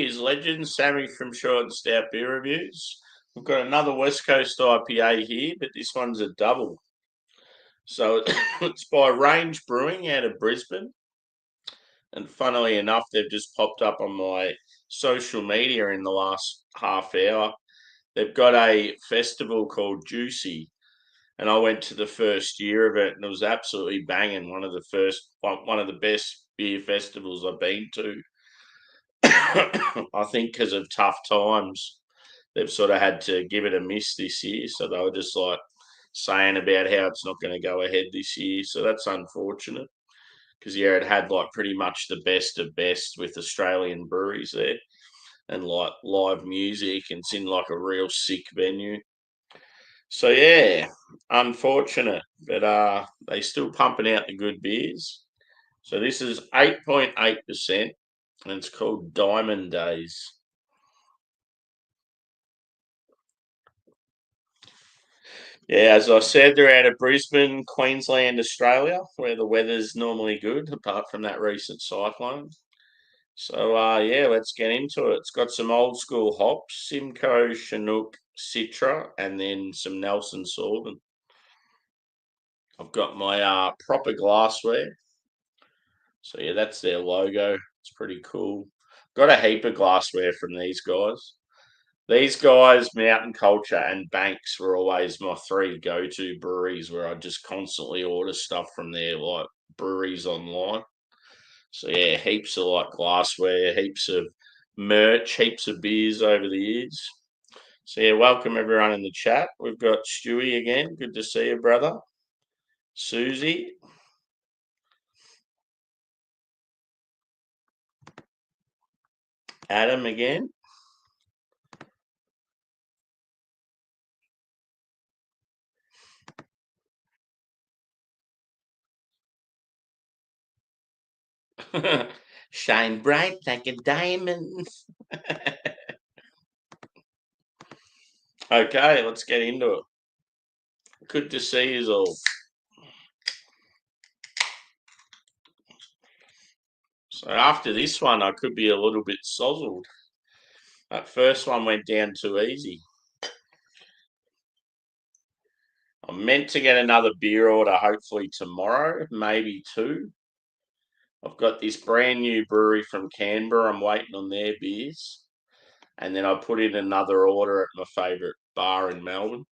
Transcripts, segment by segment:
Cheers, legends. Sammy from Short and Stout Beer Reviews. We've got another West Coast IPA here, but this one's a double. So it's by Range Brewing out of Brisbane. And funnily enough, they've just popped up on my social media in the last half hour. They've got a festival called Juicy, and I went to the first year of it, and it was absolutely banging. One of the best beer festivals I've been to. I think because of tough times, they've sort of had to give it a miss this year. So they were just like saying about how it's not going to go ahead this year. So that's unfortunate because, yeah, it had like pretty much the best of best with Australian breweries there and like live music, and it's in like a real sick venue. So, yeah, unfortunate, but they still pumping out the good beers. So this is 8.8%. And it's called Diamond Days. Yeah, as I said, they're out of Brisbane, Queensland, Australia, where the weather's normally good, apart from that recent cyclone. So, yeah, let's get into it. It's got some old school hops, Simcoe, Chinook, Citra, and then some Nelson Sauvin. I've got my proper glassware. So, yeah, that's their logo. It's pretty cool. Got a heap of glassware from these guys. These guys, Mountain Culture and Banks, were always my three go-to breweries where I just constantly order stuff from their like breweries online. So yeah, heaps of like glassware, heaps of merch, heaps of beers over the years. So yeah, welcome everyone in the chat. We've got Stewie again. Good to see you, brother. Susie. Adam again. Shine bright like a diamond. Okay, let's get into it. Good to see you all. So after this one, I could be a little bit sozzled. That first one went down too easy. I'm meant to get another beer order hopefully tomorrow, maybe two. I've got this brand new brewery from Canberra. I'm waiting on their beers. And then I put in another order at my favourite bar in Melbourne.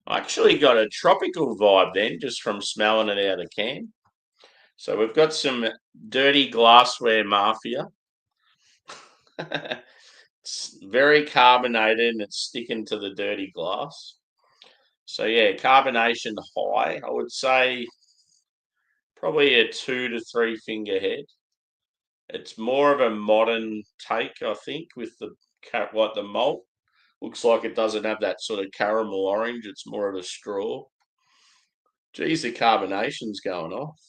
I actually got a tropical vibe then just from smelling it out of can. So we've got some dirty glassware mafia. It's very carbonated and it's sticking to the dirty glass. So yeah, carbonation high. I would say probably a 2 to 3 finger head. It's more of a modern take, I think, with the like the malt. Looks like it doesn't have that sort of caramel orange. It's more of a straw. Geez, the carbonation's going off.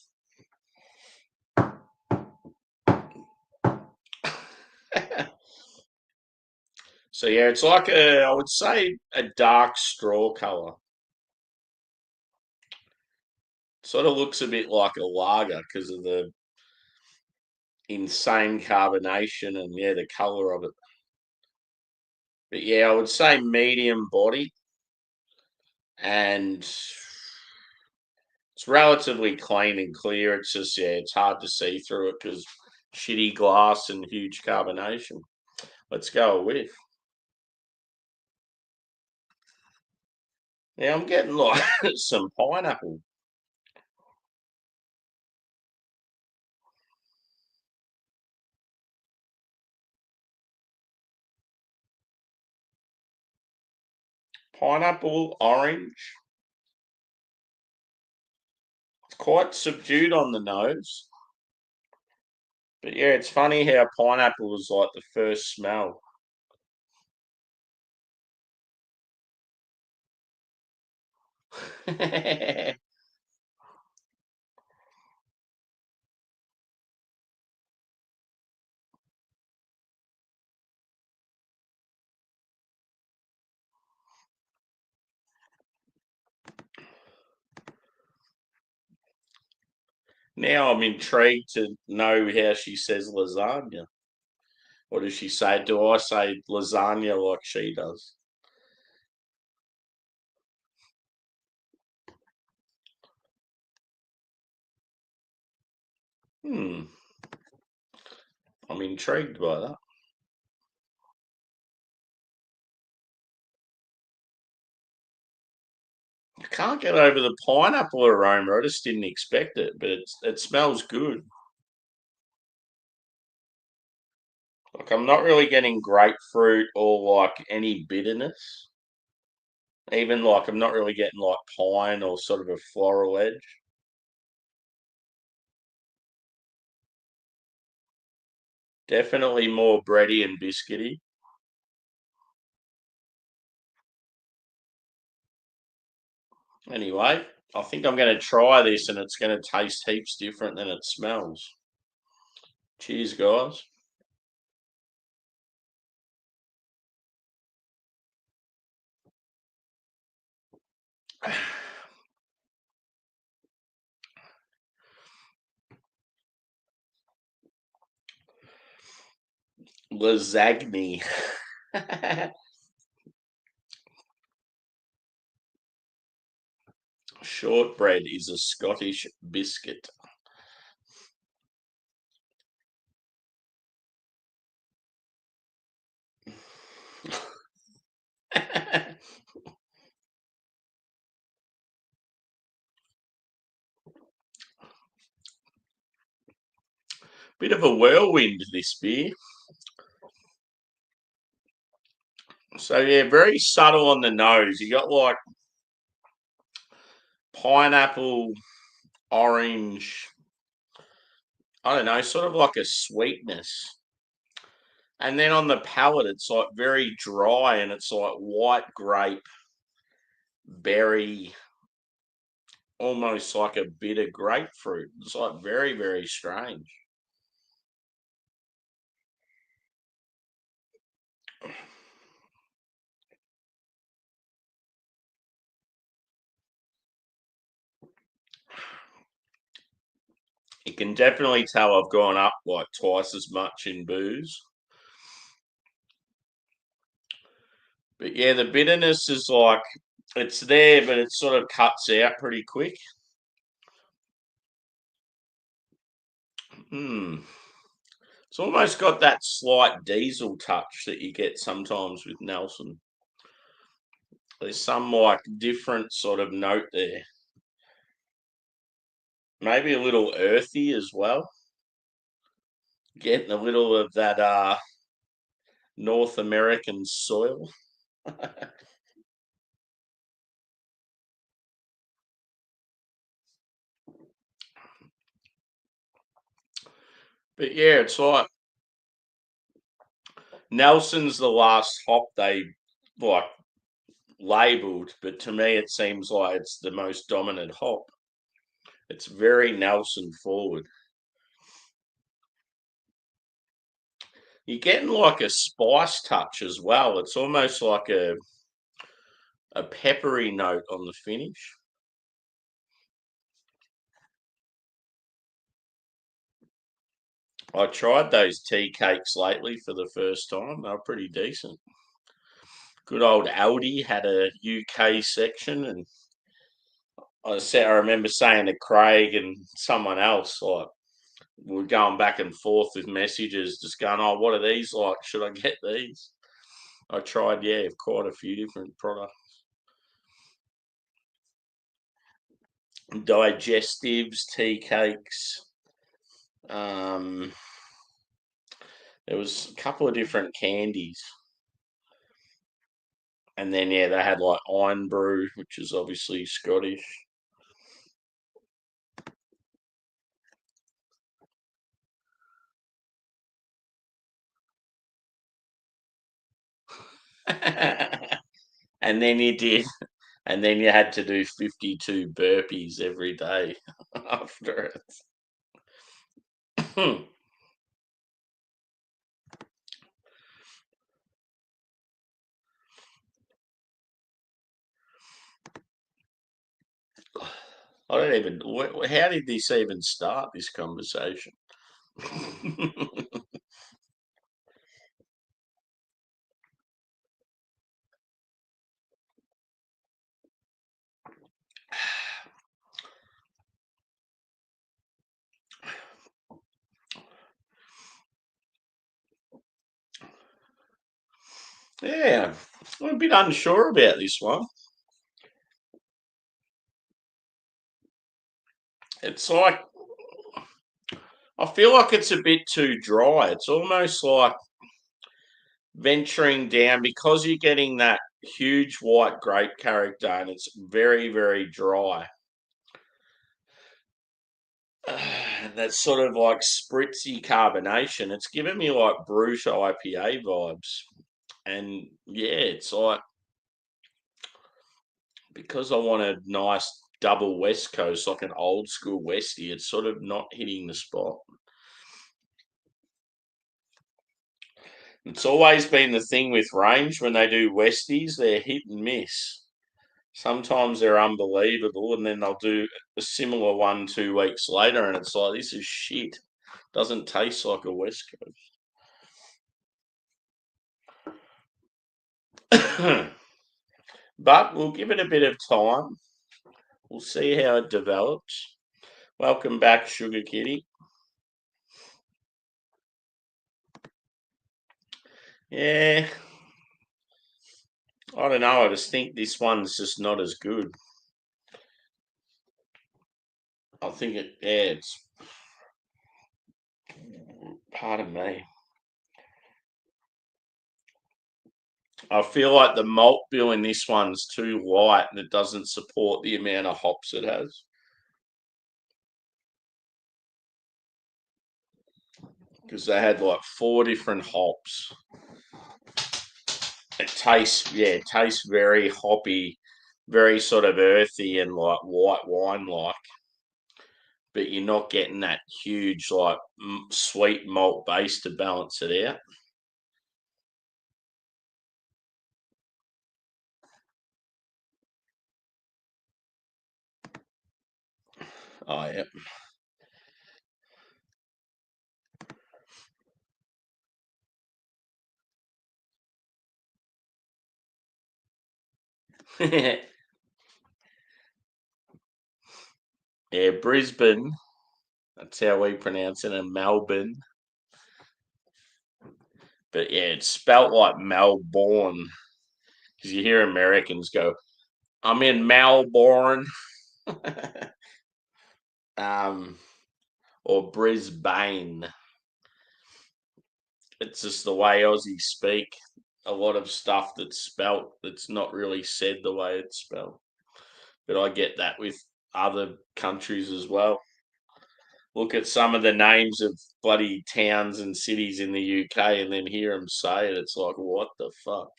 So yeah, it's like I would say a dark straw color. Sort of looks a bit like a lager because of the insane carbonation and yeah, the color of it. But yeah, I would say medium body and it's relatively clean and clear. It's just yeah, it's hard to see through it because shitty glass and huge carbonation. Let's go with. Yeah, I'm getting like some pineapple. Pineapple, orange. It's quite subdued on the nose. But yeah, it's funny how pineapple was like the first smell. Now I'm intrigued to know how she says lasagna. What does she say? Do I say lasagna like she does? Hmm. I'm intrigued by that. I can't get over the pineapple aroma. I just didn't expect it, but it smells good. Like I'm not really getting grapefruit or like any bitterness. Even like I'm not really getting like pine or sort of a floral edge. Definitely more bready and biscuity. Anyway, I think I'm going to try this and it's going to taste heaps different than it smells. Cheers, guys. Lasagna. Shortbread is a Scottish biscuit. Bit of a whirlwind, this beer. So, yeah, very subtle on the nose. You got like pineapple, orange, I don't know, sort of like a sweetness. And then on the palate, it's like very dry and it's like white grape, berry, almost like a bit of grapefruit. It's like very, very strange. You can definitely tell I've gone up like twice as much in booze. But yeah, the bitterness is like it's there, but it sort of cuts out pretty quick. Hmm. It's almost got that slight diesel touch that you get sometimes with Nelson. There's some like different sort of note there. Maybe a little earthy as well. Getting a little of that North American soil. But yeah, it's like Nelson's the last hop they like labelled, but to me it seems like it's the most dominant hop. It's very Nelson forward. You're getting like a spice touch as well. It's almost like a peppery note on the finish. I tried those tea cakes lately for the first time. They were pretty decent. Good old Aldi had a UK section, and I remember saying to Craig and someone else, like, we are going back and forth with messages, just going, "Oh, what are these like? Should I get these?" I tried, yeah, quite a few different products, digestives, tea cakes. Um, there was a couple of different candies, and then yeah, they had like Iron Brew, which is obviously Scottish. And then you did, and then you had to do 52 burpees every day after it. I don't even. How did this even start? This conversation. Yeah, I'm a bit unsure about this one. It's like I feel like it's a bit too dry. It's almost like venturing down because you're getting that huge white grape character and it's very, very dry. And that sort of like spritzy carbonation. It's giving me like Brut IPA vibes. And yeah, it's like because I want a nice double West Coast, like an old school Westie, it's sort of not hitting the spot. It's always been the thing with range when they do Westies, they're hit and miss. Sometimes they're unbelievable, and then they'll do a similar one 2 weeks later, and it's like, this is shit. Doesn't taste like a West Coast. But we'll give it a bit of time. We'll see how it develops. Welcome back, Sugar Kitty. Yeah, I don't know. I just think this one's just not as good. I think it, yeah, it's, pardon me. I feel like the malt bill in this one's too light and it doesn't support the amount of hops it has. Because they had like 4 different hops. It tastes very hoppy, very sort of earthy and like white wine like. But you're not getting that huge like sweet malt base to balance it out. Oh yeah. Yeah, Brisbane. That's how we pronounce it, in Melbourne. But yeah, it's spelt like Melbourne because you hear Americans go, "I'm in Melbourne," um, or Brisbane. It's just the way Aussies speak. A lot of stuff that's spelt that's not really said the way it's spelled. But I get that with other countries as well. Look at some of the names of bloody towns and cities in the UK and then hear them say it. It's like, what the fuck?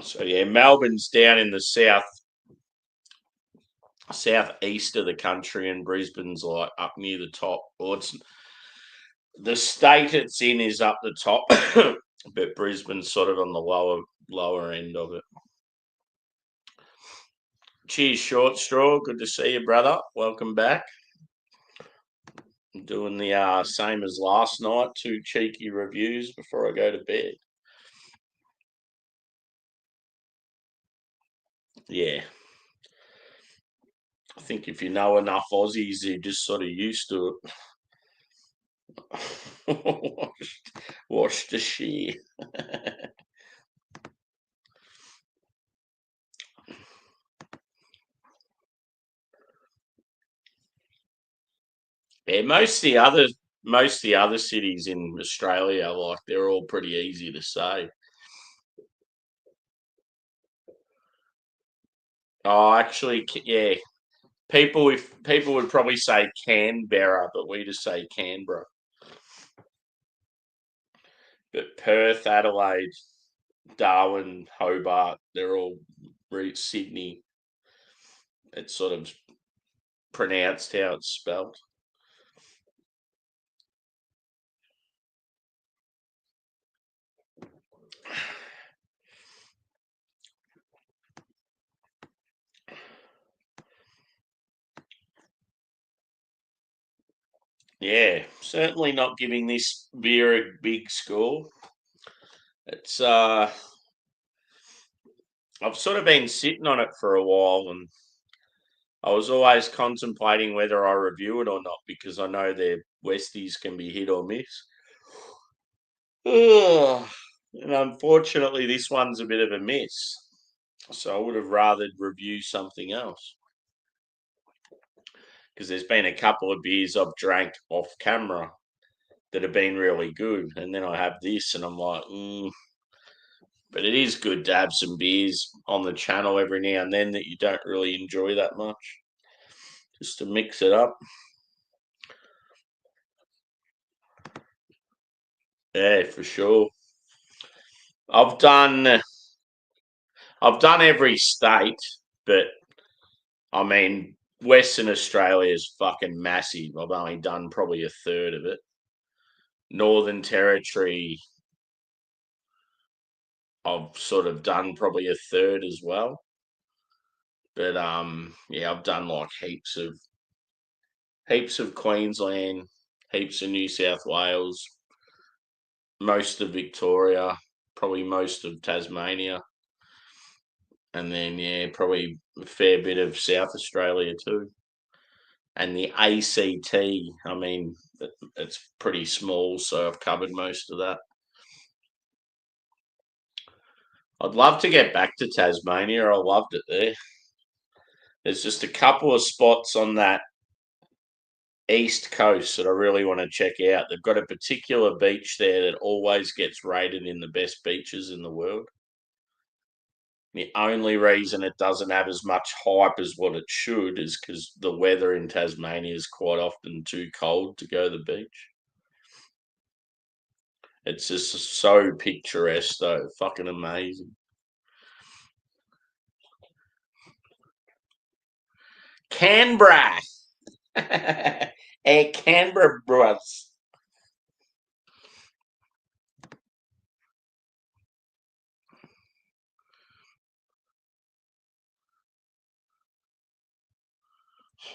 So yeah, Melbourne's down in the southeast of the country, and Brisbane's like up near the top. Well, it's the state it's in is up the top, but Brisbane's sort of on the lower end of it. Cheers, Short Straw. Good to see you, brother. Welcome back. I'm doing the same as last night. 2 cheeky reviews before I go to bed. Yeah, I think if you know enough Aussies, you're just sort of used to it. Wash the shit. Yeah, most of the other cities in Australia, like they're all pretty easy to say. Oh, actually, yeah. People would probably say Canberra, but we just say Canberra. But Perth, Adelaide, Darwin, Hobart, they're all Sydney. It's sort of pronounced how it's spelled. Yeah, certainly not giving this beer a big score. It's I've sort of been sitting on it for a while, and I was always contemplating whether I review it or not because I know their Westies can be hit or miss. Ugh. And unfortunately, this one's a bit of a miss. So I would have rather review something else because there's been a couple of beers I've drank off camera that have been really good, and then I have this, and I'm like, But it is good to have some beers on the channel every now and then that you don't really enjoy that much, just to mix it up. Yeah, for sure. I've done I've done every state, but I mean Western Australia is fucking massive. I've only done probably a third of it. Northern Territory, I've sort of done probably a third as well. But yeah, I've done like heaps of Queensland, heaps of New South Wales, most of Victoria, probably most of Tasmania, and then yeah, probably a fair bit of South Australia too. And the ACT, I mean, it's pretty small, so I've covered most of that. I'd love to get back to Tasmania. I loved it there. There's just a couple of spots on that east coast that I really want to check out. They've got a particular beach there that always gets rated in the best beaches in the world. The only reason it doesn't have as much hype as what it should is because the weather in Tasmania is quite often too cold to go to the beach. It's just so picturesque, though. Fucking amazing. Canberra. Canberra Bros.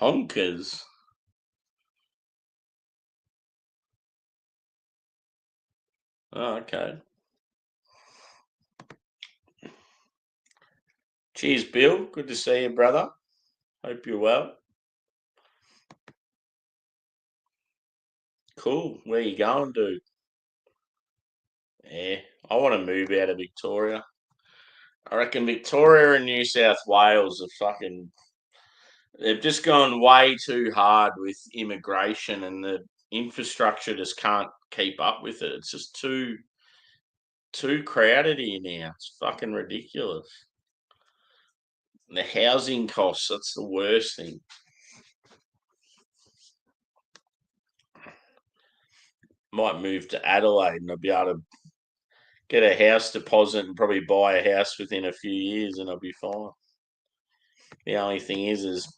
Honkers. Oh, okay. Cheers, Bill. Good to see you, brother. Hope you're well. Cool. Where you going, dude? Yeah, I want to move out of Victoria. I reckon Victoria and New South Wales are fucking. They've just gone way too hard with immigration, and the infrastructure just can't keep up with it. It's just too crowded here now. It's fucking ridiculous. And the housing costs, that's the worst thing. Might move to Adelaide and I'll be able to get a house deposit and probably buy a house within a few years and I'll be fine. The only thing is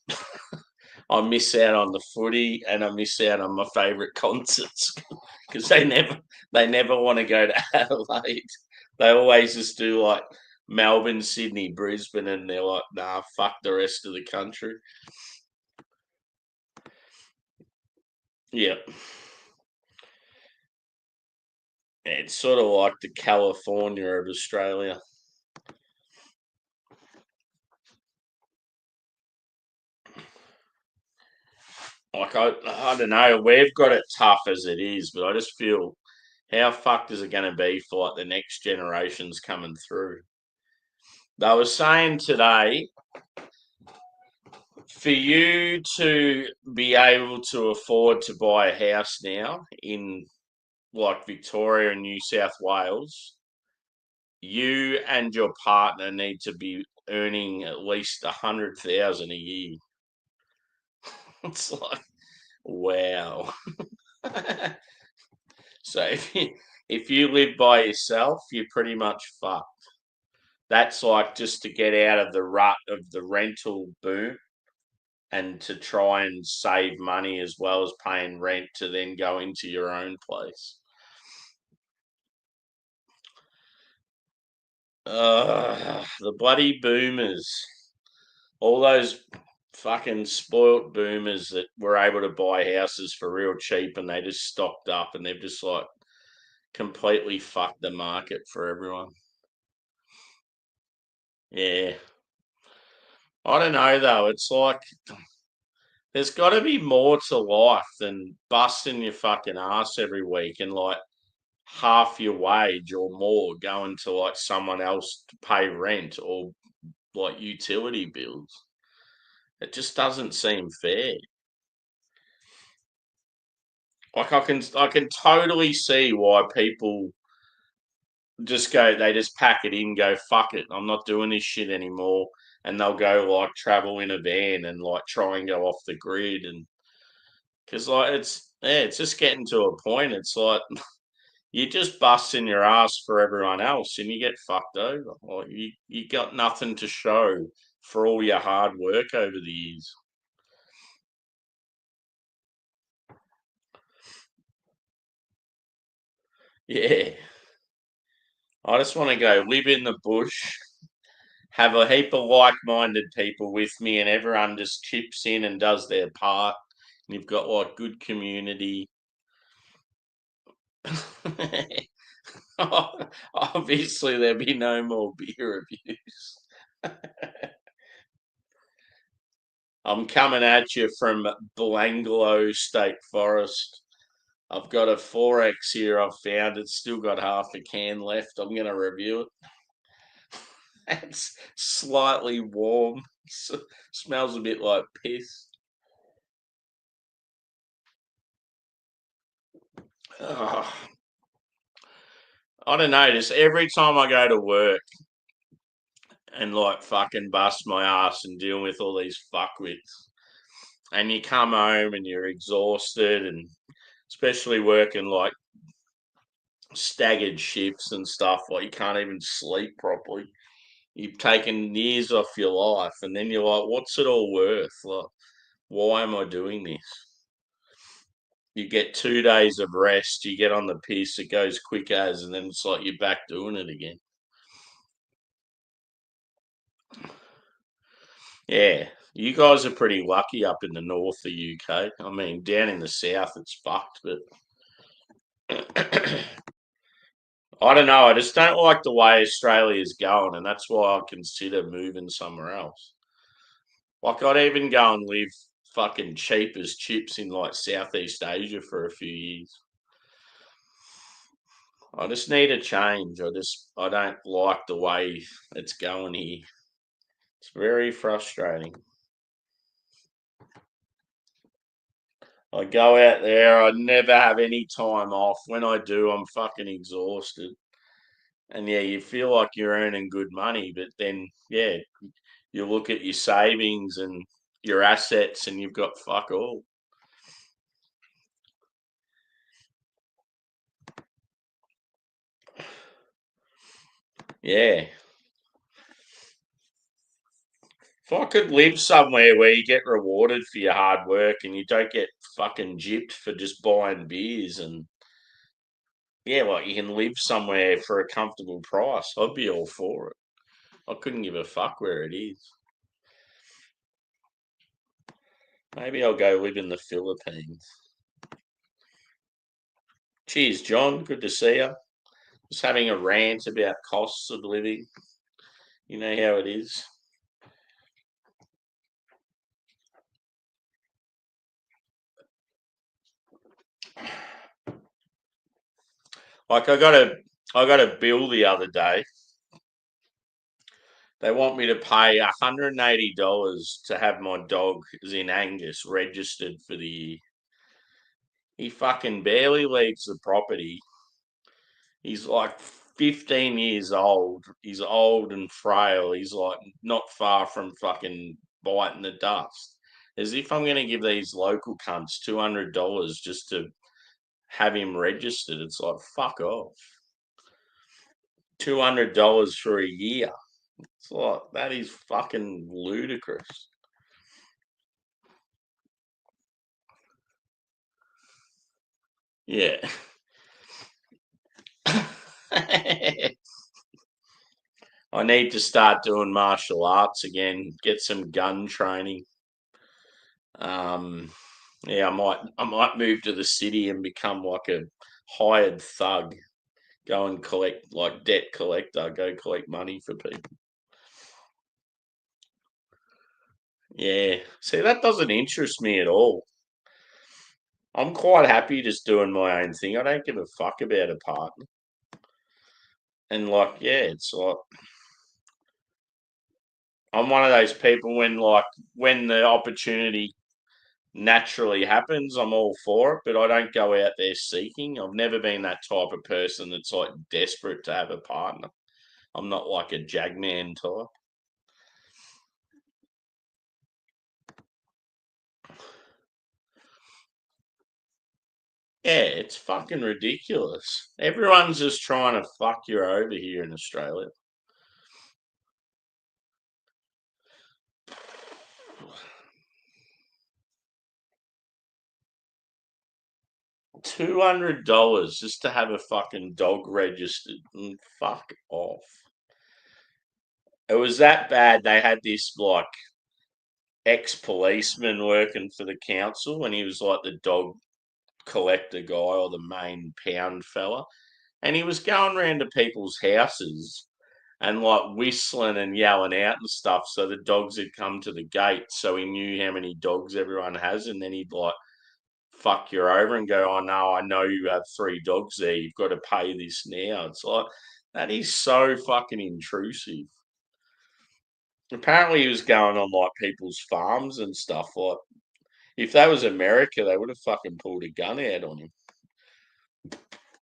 I miss out on the footy and I miss out on my favourite concerts because they never want to go to Adelaide. They always just do like Melbourne, Sydney, Brisbane, and they're like, nah, fuck the rest of the country. Yeah. It's sort of like the California of Australia. Like I don't know, we've got it tough as it is, but I just feel how fucked is it going to be for like the next generations coming through? They were saying today for you to be able to afford to buy a house now in like Victoria and New South Wales, you and your partner need to be earning at least 100,000 a year. It's like wow. So if you live by yourself, you're pretty much fucked. That's like just to get out of the rut of the rental boom and to try and save money as well as paying rent to then go into your own place. The bloody boomers. All those fucking spoilt boomers that were able to buy houses for real cheap and they just stocked up and they've just like completely fucked the market for everyone. Yeah. I don't know though. It's like there's got to be more to life than busting your fucking ass every week and like half your wage or more going to like someone else to pay rent or like utility bills. It just doesn't seem fair. Like I can totally see why people they just pack it in, go fuck it, I'm not doing this shit anymore, and they'll go like travel in a van and like try and go off the grid, and because like it's just getting to a point. It's like you're just busting your ass for everyone else, and you get fucked over. Like you got nothing to show for all your hard work over the years. Yeah, I just want to go live in the bush, have a heap of like-minded people with me, and everyone just chips in and does their part. And you've got like good community. Obviously, there'll be no more beer abuse. I'm coming at you from Belanglo State Forest. I've got a 4X here I've found. It's still got half a can left. I'm going to review it. It's slightly warm. Smells a bit like piss. Oh, I don't know. Just every time I go to work and like fucking bust my ass and deal with all these fuckwits, and you come home and you're exhausted, and especially working like staggered shifts and stuff, like you can't even sleep properly. You've taken years off your life, and then you're like, what's it all worth? Like, why am I doing this? You get 2 days of rest, you get on the piss, it goes quick as, and then it's like you're back doing it again. Yeah, you guys are pretty lucky up in the north of the UK. I mean, down in the south, it's fucked, but I don't know. I just don't like the way Australia's going, and that's why I consider moving somewhere else. Like, I'd even go and live fucking cheap as chips in like Southeast Asia for a few years. I just need a change. I don't like the way it's going here. It's very frustrating. I go out there, I never have any time off. When I do, I'm fucking exhausted. And yeah, you feel like you're earning good money, but then yeah, you look at your savings and your assets and you've got fuck all. Yeah. If I could live somewhere where you get rewarded for your hard work and you don't get fucking gypped for just buying beers, and yeah, like you can live somewhere for a comfortable price, I'd be all for it. I couldn't give a fuck where it is. Maybe I'll go live in the Philippines. Cheers, John. Good to see you. Just having a rant about costs of living. You know how it is. Like I got a bill the other day. They want me to pay $180 to have my dog, as in Angus, registered for the year. He fucking barely leaves the property. He's like 15 years old. He's old and frail. He's like not far from fucking biting the dust. As if I'm going to give these local cunts $200 just to have him registered. It's like, fuck off. $200 for a year. It's like, that is fucking ludicrous. Yeah. I need to start doing martial arts again, get some gun training. Yeah, I might move to the city and become like a hired thug. Go and collect, like debt collector, go collect money for people. Yeah. See, that doesn't interest me at all. I'm quite happy just doing my own thing. I don't give a fuck about a partner. And like, yeah, it's like I'm one of those people when the opportunity naturally happens, I'm all for it, but I don't go out there seeking. I've never been that type of person that's like desperate to have a partner. I'm not like a jagman type. Yeah, it's fucking ridiculous. Everyone's just trying to fuck you over here in Australia. $200 just to have a fucking dog registered. Fuck off. It was that bad. They had this like ex-policeman working for the council, and he was like the dog collector guy or the main pound fella, and he was going around to people's houses and like whistling and yelling out and stuff. So the dogs had come to the gate, so he knew how many dogs everyone has, and then he'd like fuck you over and go, "Oh no, I know you have 3 dogs there. You've got to pay this now." It's like that is so fucking intrusive. Apparently, he was going on like people's farms and stuff. Like, if that was America, they would have fucking pulled a gun out on him.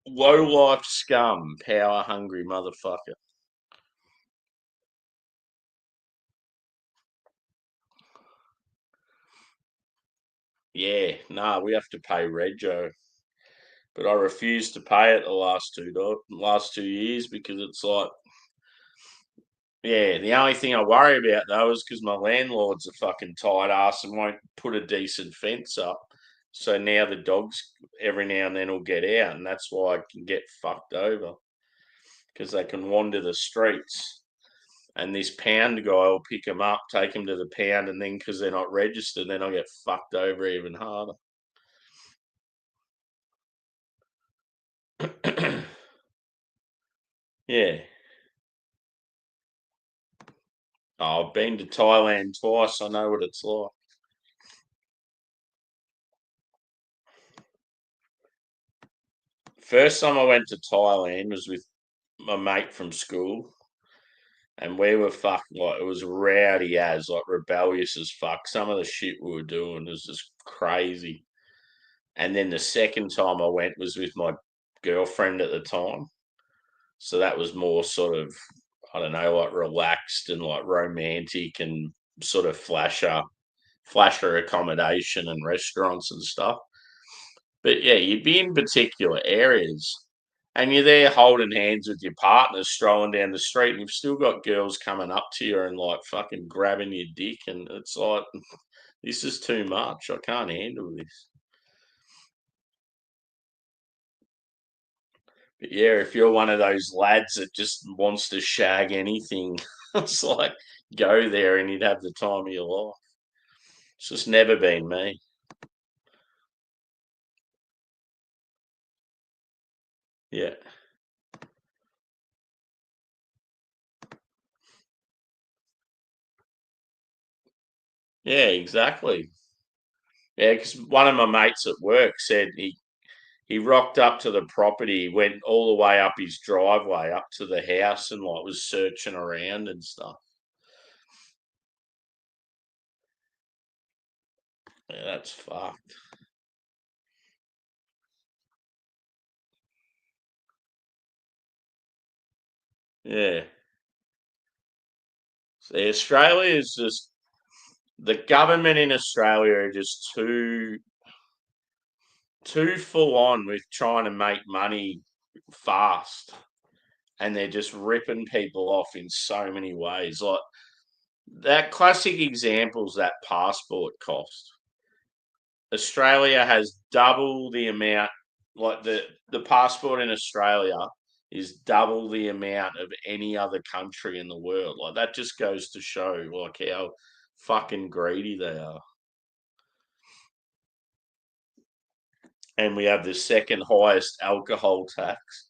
Low life scum, power hungry motherfucker. Yeah, nah, we have to pay Rego, but I refuse to pay it the last 2 years because it's like, yeah, the only thing I worry about though is because my landlord's a fucking tight ass and won't put a decent fence up. So now the dogs every now and then will get out, and that's why I can get fucked over because they can wander the streets. And this pound guy will pick them up, take them to the pound, and then because they're not registered, then I'll get fucked over even harder. Yeah. Oh, I've been to Thailand twice. I know what it's like. First time I went to Thailand was with my mate from school, and we were fucking like it was rowdy as like rebellious as fuck. Some of the shit we were doing was just crazy. And then the second time I went was with my girlfriend at the time, so that was more sort of I don't know, like relaxed and like romantic and sort of flasher accommodation and restaurants and stuff. But yeah, you'd be in particular areas and you're there holding hands with your partner, strolling down the street, and you've still got girls coming up to you and like fucking grabbing your dick. And it's like, this is too much. I can't handle this. But yeah, if you're one of those lads that just wants to shag anything, it's like, go there and you'd have the time of your life. It's just never been me. Yeah. Yeah, exactly. Yeah, because one of my mates at work said he rocked up to the property, went all the way up his driveway up to the house, and like was searching around and stuff. Yeah, that's fucked. Yeah. See, Australia is just the government in Australia are just too full on with trying to make money fast, and they're just ripping people off in so many ways. Like that classic examples that passport cost. Australia has double the amount, like the passport in Australia is double the amount of any other country in the world. Like that just goes to show like how fucking greedy they are. And we have the second highest alcohol tax.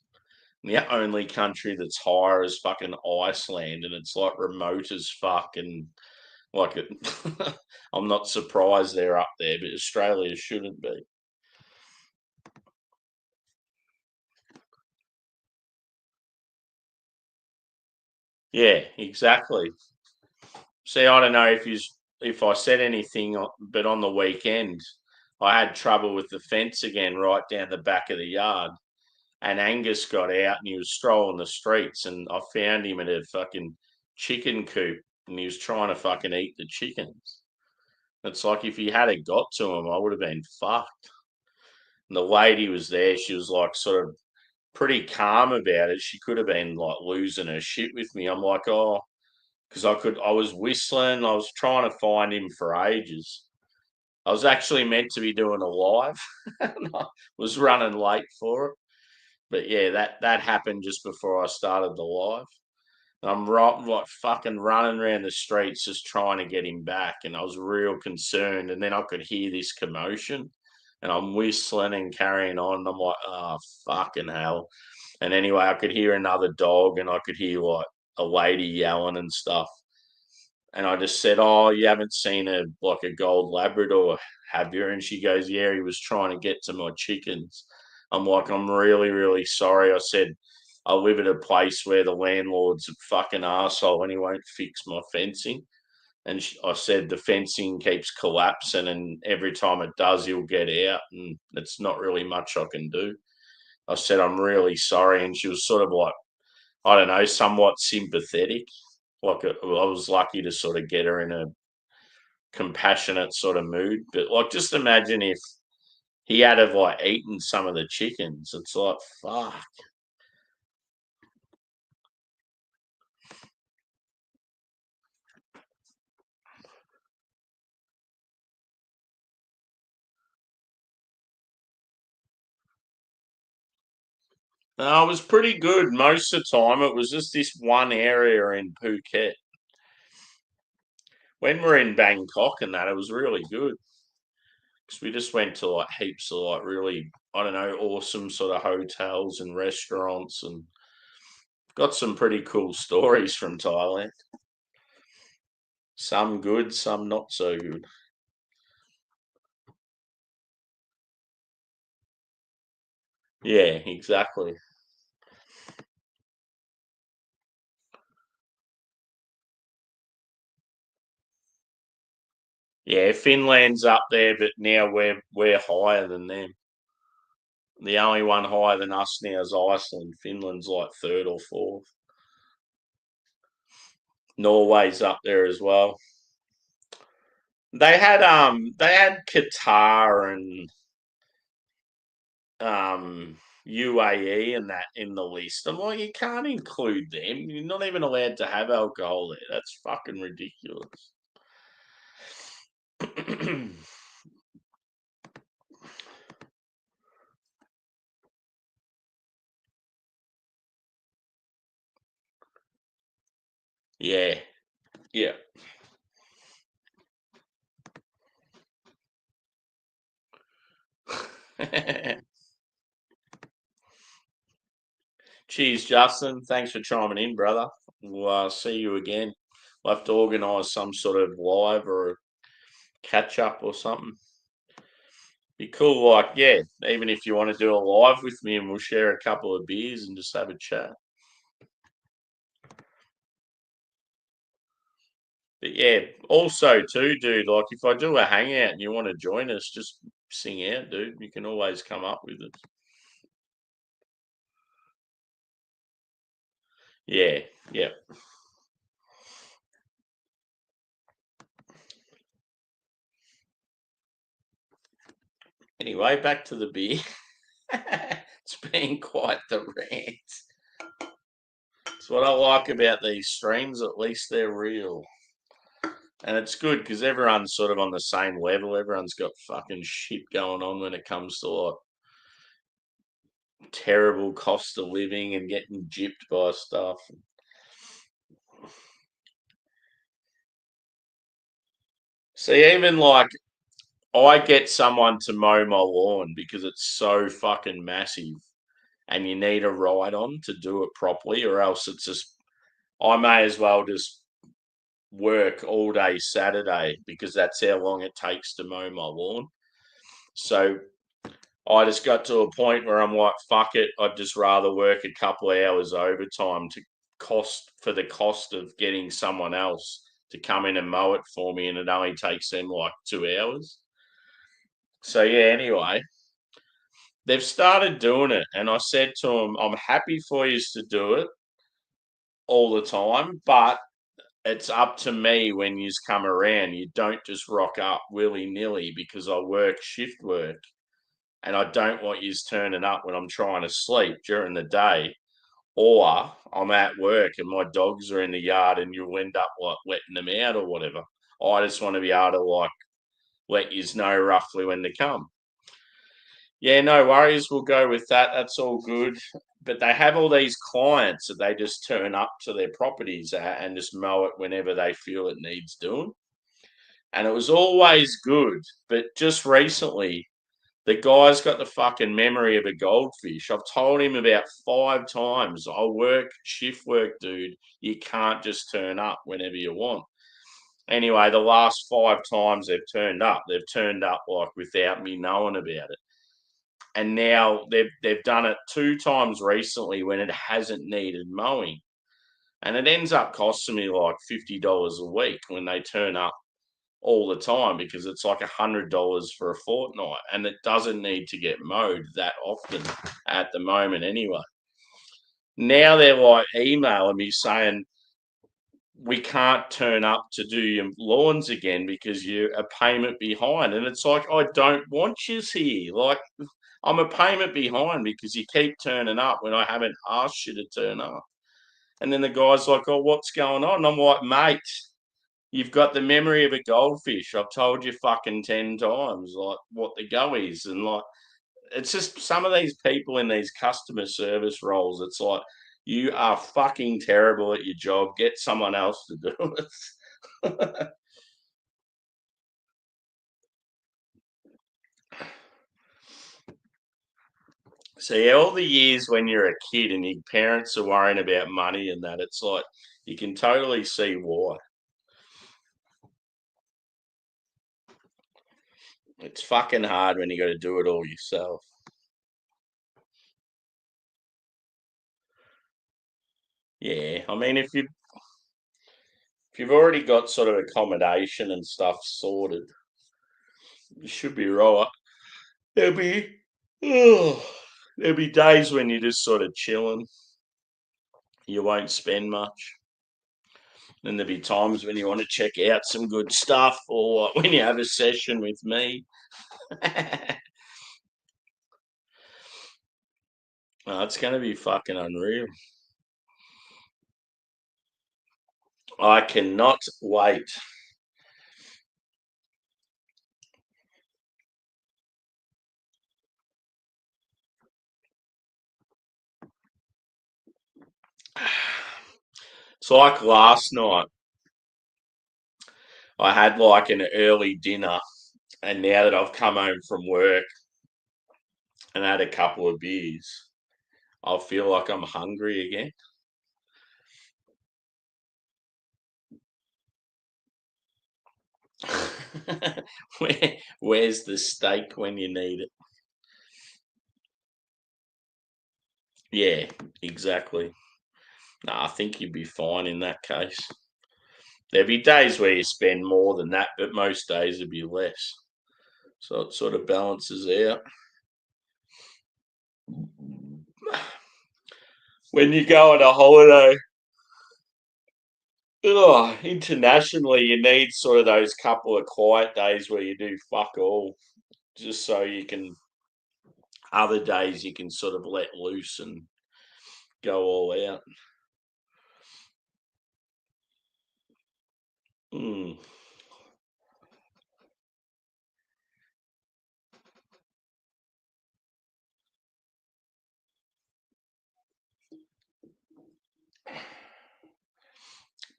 And the only country that's higher is fucking Iceland, and it's like remote as fuck. And like it, I'm not surprised they're up there, but Australia shouldn't be. Yeah, exactly. See, I don't know if I said anything, but on the weekend, I had trouble with the fence again, right down the back of the yard. And Angus got out and he was strolling the streets, and I found him at a fucking chicken coop, and he was trying to fucking eat the chickens. It's like if he had got to him, I would have been fucked. And the lady was there; she was like sort of pretty calm about it. She could have been like losing her shit with me. I'm like, oh, because I was whistling, I was trying to find him for ages. I was actually meant to be doing a live, and I was running late for it. But yeah, that happened just before I started the live. And I'm right, like fucking running around the streets just trying to get him back, and I was real concerned. And then I could hear this commotion, and I'm whistling and carrying on. And I'm like, oh fucking hell! And anyway, I could hear another dog, and I could hear like a lady yelling and stuff. And I just said, "Oh, you haven't seen a like a gold Labrador, have you?" And she goes, "Yeah, he was trying to get to my chickens." I'm like, "I'm really, really sorry." I said, "I live at a place where the landlord's a fucking asshole and he won't fix my fencing." And I said, "The fencing keeps collapsing, and every time it does, he'll get out, and it's not really much I can do." I said, "I'm really sorry." And she was sort of like, I don't know, somewhat sympathetic. Like I was lucky to sort of get her in a compassionate sort of mood. But like, just imagine if he had have like eaten some of the chickens. It's like fuck. No, it was pretty good most of the time. It was just this one area in Phuket. When we're in Bangkok and that, it was really good because we just went to like heaps of like really, I don't know, awesome sort of hotels and restaurants, and got some pretty cool stories from Thailand. Some good, some not so good. Yeah, exactly. Yeah, Finland's up there, but now we're higher than them. The only one higher than us now is Iceland. Finland's like third or fourth. Norway's up there as well. They had Qatar and UAE and that in the list. I'm like, you can't include them. You're not even allowed to have alcohol there. That's fucking ridiculous. Yeah, yeah. Cheers, Justin. Thanks for chiming in, brother. We'll see you again. We'll have to organise some sort of live or a catch up or something. Be cool, like, yeah, even if you want to do a live with me and we'll share a couple of beers and just have a chat. But yeah, also too, dude, like if I do a hangout and you want to join us, just sing out, dude. You can always come up with it. Yeah, yeah. Anyway, back to the beer. It's been quite the rant. It's what I like about these streams, at least they're real. And it's good because everyone's sort of on the same level. Everyone's got fucking shit going on when it comes to like terrible cost of living and getting gypped by stuff. See, even like I get someone to mow my lawn because it's so fucking massive and you need a ride on to do it properly, or else it's just, I may as well just work all day Saturday because that's how long it takes to mow my lawn. So I just got to a point where I'm like, fuck it, I'd just rather work a couple of hours overtime to the cost of getting someone else to come in and mow it for me, and it only takes them like 2 hours. So yeah, anyway, they've started doing it, and I said to them, I'm happy for you to do it all the time, but it's up to me when you come around. You don't just rock up willy nilly because I work shift work, and I don't want you turning up when I'm trying to sleep during the day, or I'm at work and my dogs are in the yard and you'll end up like letting them out or whatever. I just want to be able to like let you know roughly when to come. Yeah, no worries. We'll go with that. That's all good. But they have all these clients that they just turn up to their properties and just mow it whenever they feel it needs doing. And it was always good. But just recently, the guy's got the fucking memory of a goldfish. I've told him about 5 times, I work shift work, dude. You can't just turn up whenever you want. Anyway, the last 5 times they've turned up like without me knowing about it. And now they've done it 2 times recently when it hasn't needed mowing. And it ends up costing me like $50 a week when they turn up all the time, because it's like $100 for a fortnight, and it doesn't need to get mowed that often at the moment anyway. Now they're like emailing me saying we can't turn up to do your lawns again because you're a payment behind. And it's like, I don't want you here. Like, I'm a payment behind because you keep turning up when I haven't asked you to turn up. And then the guy's like, oh, what's going on? And I'm like, mate, you've got the memory of a goldfish. I've told you fucking 10 times, like, what the go is. And, like, it's just some of these people in these customer service roles, it's like, you are fucking terrible at your job. Get someone else to do it. See, all the years when you're a kid and your parents are worrying about money and that, it's like, you can totally see why. It's fucking hard when you got to do it all yourself. Yeah, I mean, if you've already got sort of accommodation and stuff sorted, you should be right. There'll be oh, there'll be days when you're just sort of chilling. You won't spend much. Then there'll be times when you want to check out some good stuff, or when you have a session with me. Oh, it's going to be fucking unreal. I cannot wait. It's like last night. I had like an early dinner, and now that I've come home from work and had a couple of beers, I feel like I'm hungry again. Where's the steak when you need it? Yeah, exactly. No, I think you'd be fine in that case. There'd be days where you spend more than that, but most days would be less. So it sort of balances out. When you go on a holiday, internationally, you need sort of those couple of quiet days where you do fuck all, just so you can, other days you can sort of let loose and go all out. Mm.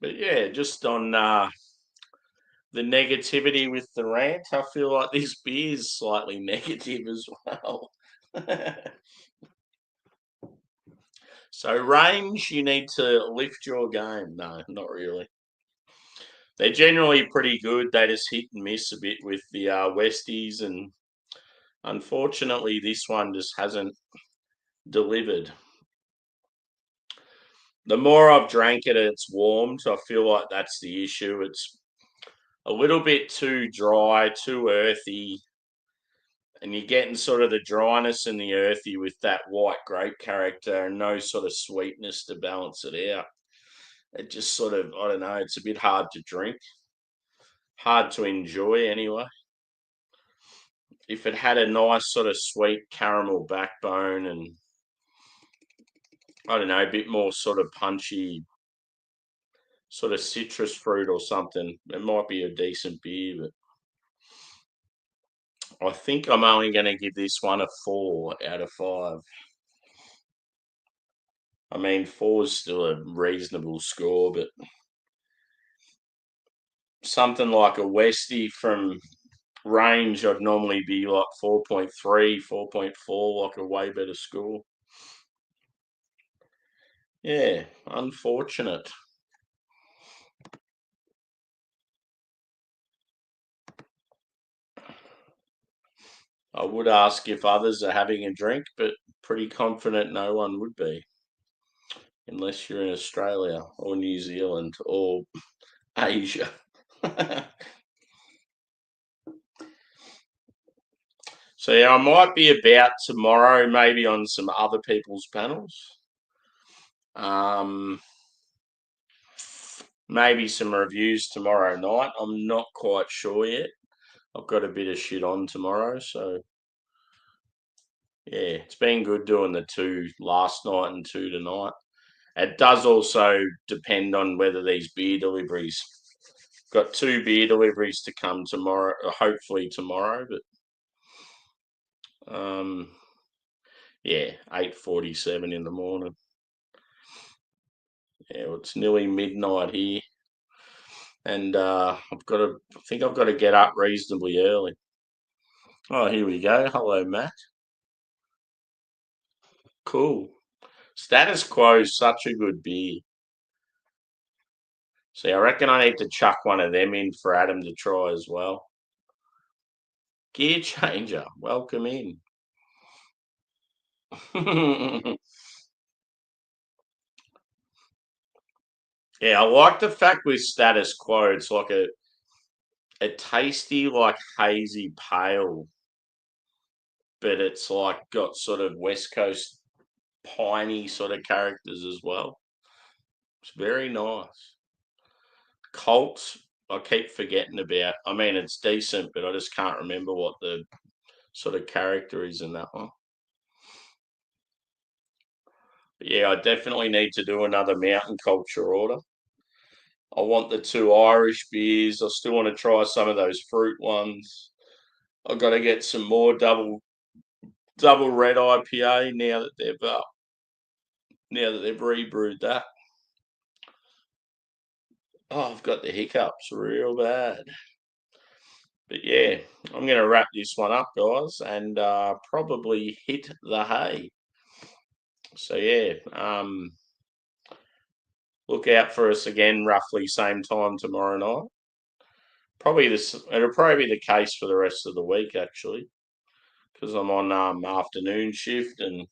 But yeah, just on the negativity with the rant, I feel like this beer is slightly negative as well. So range, you need to lift your game. No, not really. They're generally pretty good. They just hit and miss a bit with the Westies, and unfortunately, this one just hasn't delivered. The more I've drank it, it's warmed. I feel like that's the issue. It's a little bit too dry, too earthy, and you're getting sort of the dryness and the earthy with that white grape character and no sort of sweetness to balance it out. It just sort of, I don't know, it's a bit hard to drink, hard to enjoy anyway. If it had a nice sort of sweet caramel backbone and, I don't know, a bit more sort of punchy, sort of citrus fruit or something, it might be a decent beer, but I think I'm only going to give this one a 4 out of 5. I mean, 4 is still a reasonable score, but something like a Westie from range, I'd normally be like 4.3, 4.4, like a way better score. Yeah, unfortunate. I would ask if others are having a drink, but pretty confident no one would be, unless you're in Australia or New Zealand or Asia. So yeah, I might be about tomorrow, maybe on some other people's panels. Maybe some reviews tomorrow night. I'm not quite sure yet. I've got a bit of shit on tomorrow, so yeah, it's been good doing the 2 last night and 2 tonight. It does also depend on whether these beer deliveries. Got 2 beer deliveries to come tomorrow, hopefully tomorrow, but yeah, 8:47 in the morning. Yeah, well, it's nearly midnight here, and I think I've got to get up reasonably early. Oh, here we go. Hello, Matt. Cool. Status Quo is such a good beer. See, I reckon I need to chuck one of them in for Adam to try as well. Gear changer, welcome in. Yeah, I like the fact with Status Quo, it's like a tasty, like hazy pale, but it's like got sort of West Coast piney sort of characters as well. It's very nice. Colt, I keep forgetting about. I mean, it's decent, but I just can't remember what the sort of character is in that one. But yeah, I definitely need to do another mountain culture order. I want the 2 Irish beers. I still want to try some of those fruit ones. I've got to get some more double red IPA now that they've rebrewed that. Oh, I've got the hiccups real bad. But yeah, I'm going to wrap this one up, guys, and probably hit the hay. So yeah, look out for us again, roughly same time tomorrow night. It'll probably be the case for the rest of the week, actually, because I'm on afternoon shift and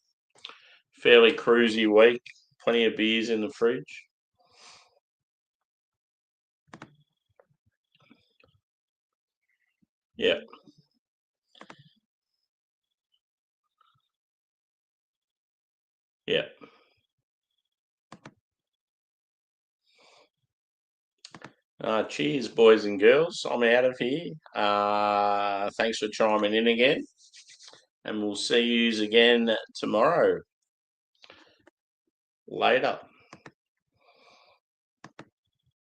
fairly cruisy week. Plenty of beers in the fridge. Yeah, yeah. Cheers, boys and girls. I'm out of here. Thanks for chiming in again, and we'll see you again tomorrow. Later.